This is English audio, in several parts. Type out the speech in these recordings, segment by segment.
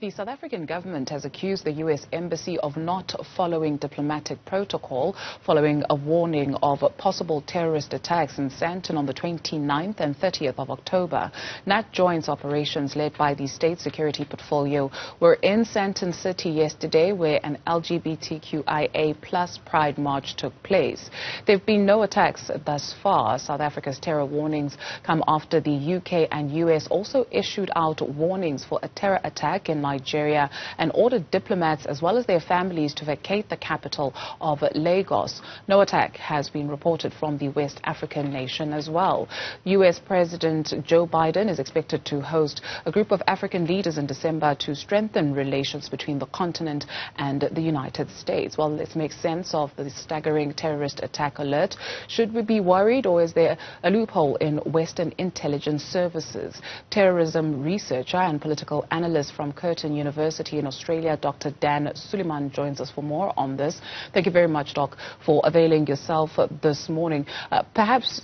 The South African government has accused the U.S. Embassy of not following diplomatic protocol following a warning of possible terrorist attacks in Sandton on the 29th and 30th of October. Nat Joint's operations, led by the State Security Portfolio, were in Sandton City yesterday, where an LGBTQIA+ Pride March took place. There have been no attacks thus far. South Africa's terror warnings come after the UK and US also issued out warnings for a terror attack in Nigeria and ordered diplomats as well as their families to vacate the capital of Lagos. No attack has been reported from the West African nation as well. US President Joe Biden is expected to host a group of African leaders in December to strengthen relations between the continent and the United States. Well, let's make sense of the staggering terrorist attack alert. Should we be worried, or is there a loophole in Western intelligence services? Terrorism researcher and political analyst from Curtin University in Australia, Dr. Dan Suleiman, joins us for more on this. Thank you very much, Doc, for availing yourself this morning. Perhaps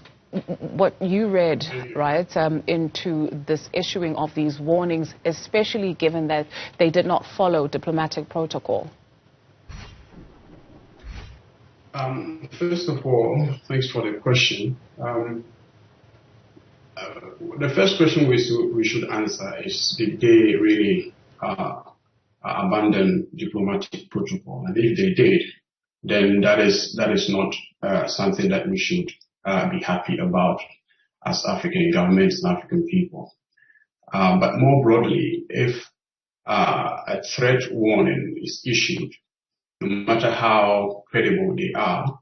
what you read, right, into this issuing of these warnings, especially given that they did not follow diplomatic protocol? First of all, thanks for the question. The first question we should answer is, did they really abandon diplomatic protocol? And if they did, then that is not something that we should be happy about as African governments and African people. But more broadly, if a threat warning is issued, no matter how credible they are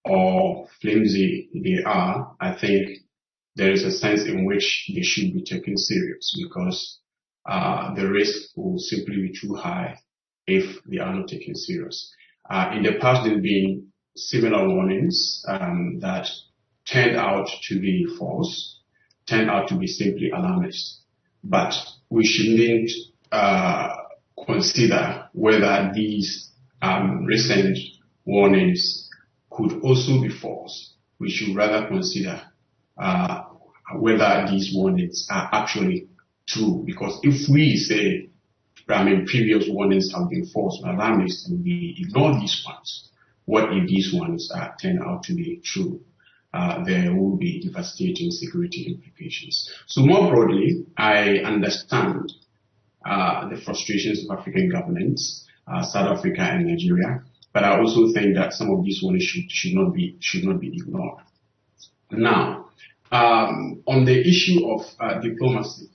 or flimsy they are, I think there is a sense in which they should be taken serious, because the risk will simply be too high if they are not taken serious. In the past, there have been similar warnings that turned out to be false, turned out to be simply alarmist. But we shouldn't consider whether these recent warnings could also be false. We should rather consider whether these warnings are actually true. Because if we say, previous warnings have been false or alarmist, and we ignore these ones, what if these ones turn out to be true? There will be devastating security implications. So more broadly, I understand the frustrations of African governments, South Africa and Nigeria, but I also think that some of these warnings should not be ignored. Now, on the issue of diplomacy,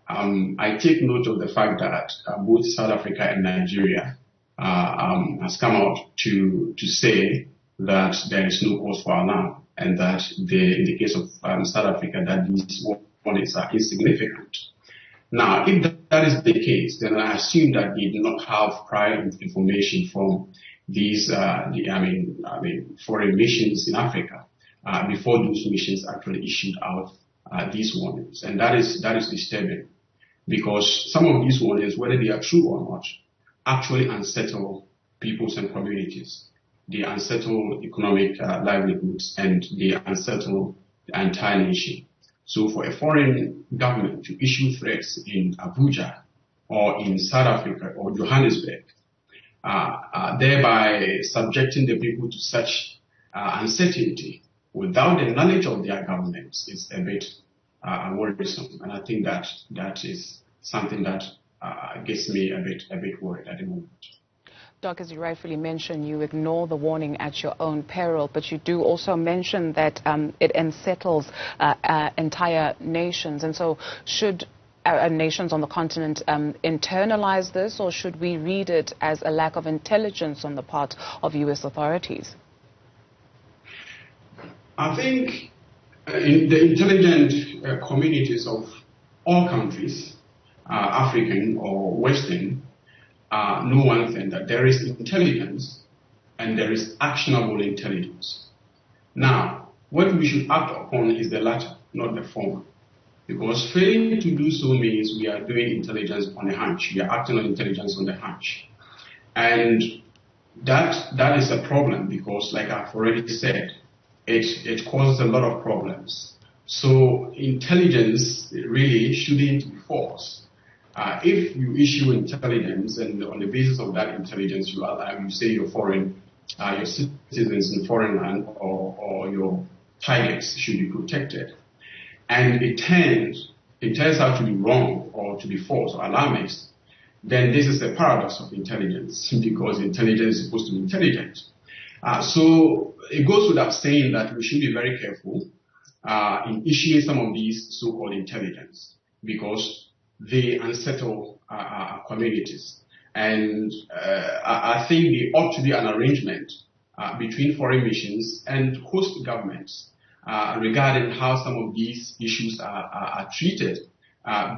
I take note of the fact that both South Africa and Nigeria has come out to say that there is no cause for alarm, and that in the case of South Africa, that these warnings are insignificant. Now, if that is the case, then I assume that they do not have prior information from these, foreign missions in Africa before those missions actually issued out these warnings, and that is disturbing, because some of these warnings, whether they are true or not, actually unsettle peoples and communities. They unsettle economic livelihoods, and they unsettle the entire nation. So for a foreign government to issue threats in Abuja or in South Africa or Johannesburg, thereby subjecting the people to such uncertainty without the knowledge of their governments, is a bit worrisome. And I think that is something that gets me a bit worried at the moment. Doc, as you rightfully mentioned, you ignore the warning at your own peril, but you do also mention that it unsettles entire nations. And so should nations on the continent internalize this, or should we read it as a lack of intelligence on the part of U.S. authorities? I think in the intelligent communities of all countries, African or Western, know one thing, that there is intelligence and there is actionable intelligence. Now, what we should act upon is the latter, not the former. Because failing to do so means we are doing intelligence on a hunch. We are acting on intelligence on the hunch. And that is a problem, because, like I've already said, it causes a lot of problems. So intelligence really shouldn't be forced. if you issue intelligence, and on the basis of that intelligence, you say your citizens in foreign land or your targets should be protected, and it turns out to be wrong or to be false or alarmist, then this is the paradox of intelligence, because intelligence is supposed to be intelligent. So it goes without saying that we should be very careful in issuing some of these so-called intelligence, because they unsettle communities. And I think there ought to be an arrangement between foreign missions and host governments regarding how some of these issues are treated.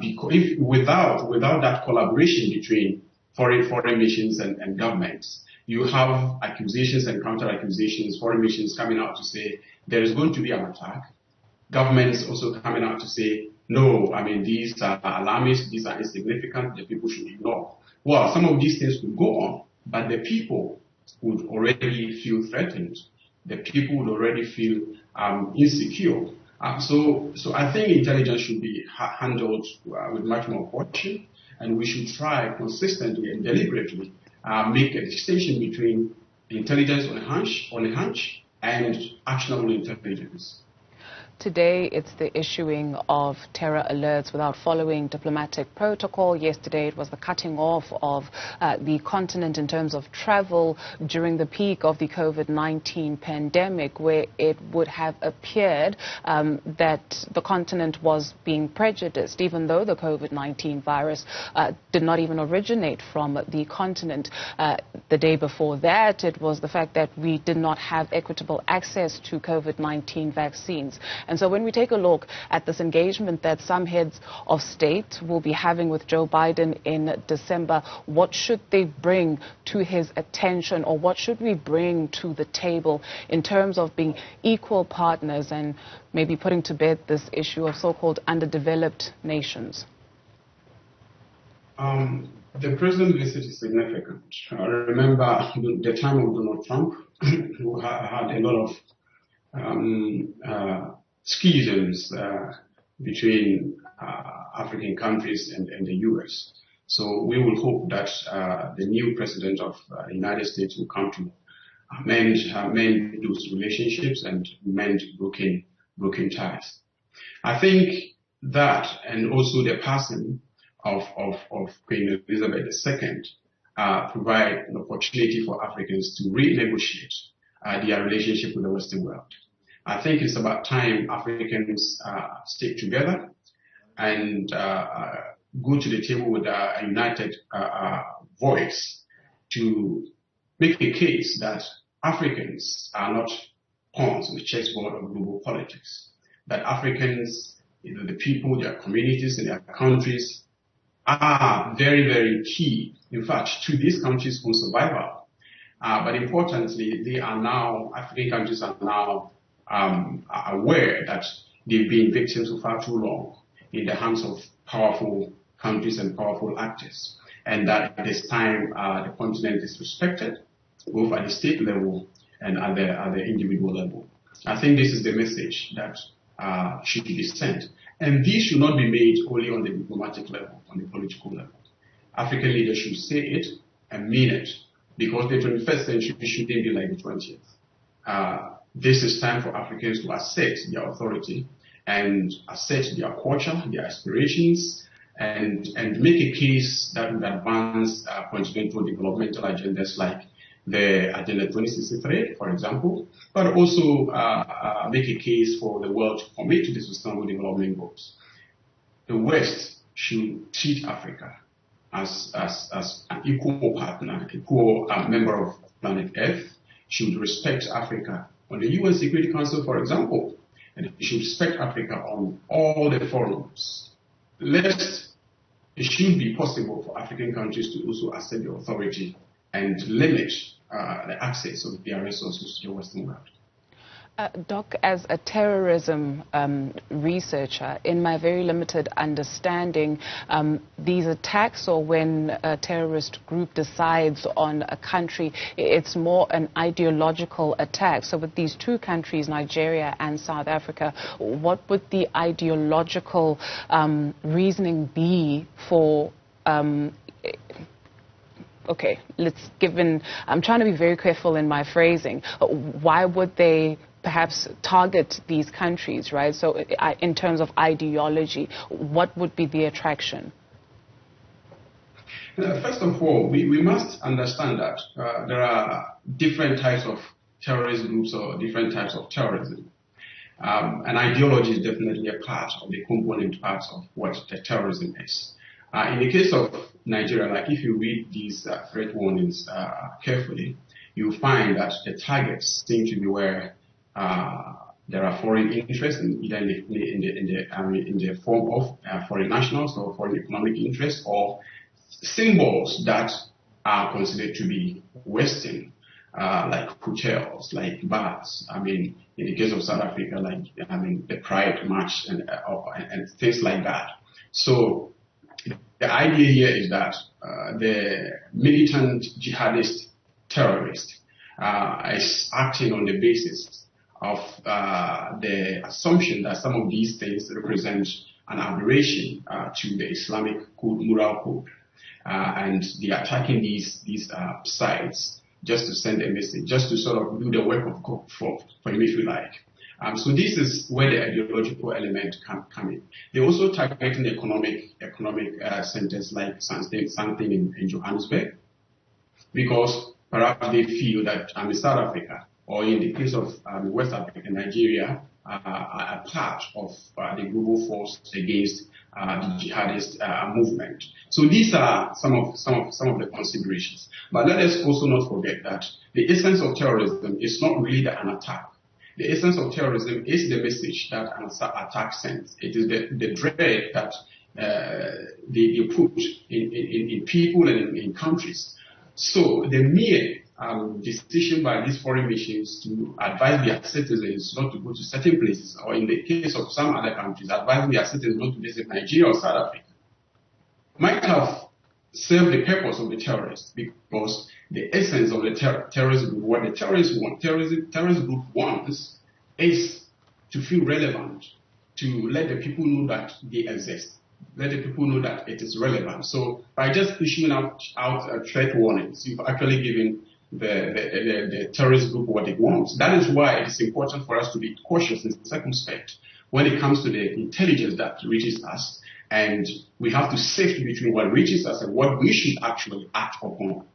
Because without that collaboration between foreign missions and governments, you have accusations and counter-accusations, foreign missions coming out to say there is going to be an attack, governments also coming out to say, no, I mean, these are alarmist, these are insignificant, the people should ignore. Well, some of these things could go on, but the people would already feel threatened. The people would already feel insecure. So I think intelligence should be handled with much more caution, and we should try consistently and deliberately make a distinction between intelligence on a hunch and actionable intelligence. Today, it's the issuing of terror alerts without following diplomatic protocol. Yesterday, it was the cutting off of the continent in terms of travel during the peak of the COVID-19 pandemic, where it would have appeared that the continent was being prejudiced, even though the COVID-19 virus did not even originate from the continent. The day before that, it was the fact that we did not have equitable access to COVID-19 vaccines. And so when we take a look at this engagement that some heads of state will be having with Joe Biden in December, what should they bring to his attention, or what should we bring to the table in terms of being equal partners and maybe putting to bed this issue of so-called underdeveloped nations? The president's visit is significant. I remember the time of Donald Trump, who had a lot of schisms between African countries and the U.S. So we will hope that the new president of the United States will come to mend those relationships and mend broken ties. I think that, and also the passing of Queen Elizabeth II provide an opportunity for Africans to renegotiate their relationship with the Western world. I think it's about time Africans stick together and go to the table with a united voice to make a case that Africans are not pawns on the chessboard of global politics, that Africans, the people, their communities and their countries are very, very key, in fact, to these countries' own survival. But importantly, African countries are now aware that they've been victims for far too long in the hands of powerful countries and powerful actors, and that at this time the continent is respected both at the state level and at the individual level. I think this is the message that should be sent, and this should not be made only on the diplomatic level, on the political level. African leaders should say it and mean it, because the 21st century shouldn't be like the 20th. This is time for Africans to assert their authority and assert their culture, their aspirations, and make a case that would advance continental developmental agendas like the Agenda 2063, for example, but also make a case for the world to commit to the Sustainable Development Goals. The West should treat Africa as an equal partner, equal member of planet Earth, should respect Africa on the UN Security Council, for example, and it should respect Africa on all the forums. Lest it should be possible for African countries to also assert their authority and limit the access of their resources to the Western world. Doc, as a terrorism researcher, in my very limited understanding, these attacks, or when a terrorist group decides on a country, it's more an ideological attack. So with these two countries, Nigeria and South Africa, what would the ideological reasoning be for okay, I'm trying to be very careful in my phrasing. Why would they perhaps target these countries, right? So in terms of ideology, what would be the attraction? First of all, we must understand that there are different types of terrorist groups or different types of terrorism. And ideology is definitely a part of the component parts of what the terrorism is. In the case of Nigeria, like if you read these threat warnings carefully, you'll find that the targets seem to be where there are foreign interests, either in the form of foreign nationals or foreign economic interests, or symbols that are considered to be Western, like hotels, like bars. I mean, in the case of South Africa, like the Pride March and things like that. So the idea here is that the militant jihadist terrorist is acting on the basis of the assumption that some of these things represent an aberration to the Islamic code, moral code, and they are attacking these sites just to send a message, just to sort of do the work of God for him, if you like. So this is where the ideological element can come in. They also target economic centers like something in Johannesburg, because perhaps they feel that in South Africa, or in the case of West Africa, Nigeria, are a part of the global force against the jihadist movement. So these are some of the considerations. But let us also not forget that the essence of terrorism is not really an attack. The essence of terrorism is the message that an attack sends. It is the dread that they put in people and in countries. So the mere decision by these foreign nations to advise their citizens not to go to certain places, or in the case of some other countries, advising their citizens not to visit Nigeria or South Africa, might have served the purpose of the terrorists, because the essence of the terrorist group, what the terrorist group wants, is to feel relevant, to let the people know that they exist, let the people know that it is relevant. So by just pushing out threat warnings, you've actually given the terrorist group what it wants. That is why it is important for us to be cautious and circumspect when it comes to the intelligence that reaches us, and we have to sift between what reaches us and what we should actually act upon.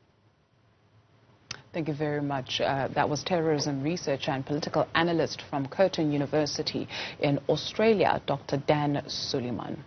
Thank you very much. That was terrorism researcher and political analyst from Curtin University in Australia, Dr. Dan Suleiman.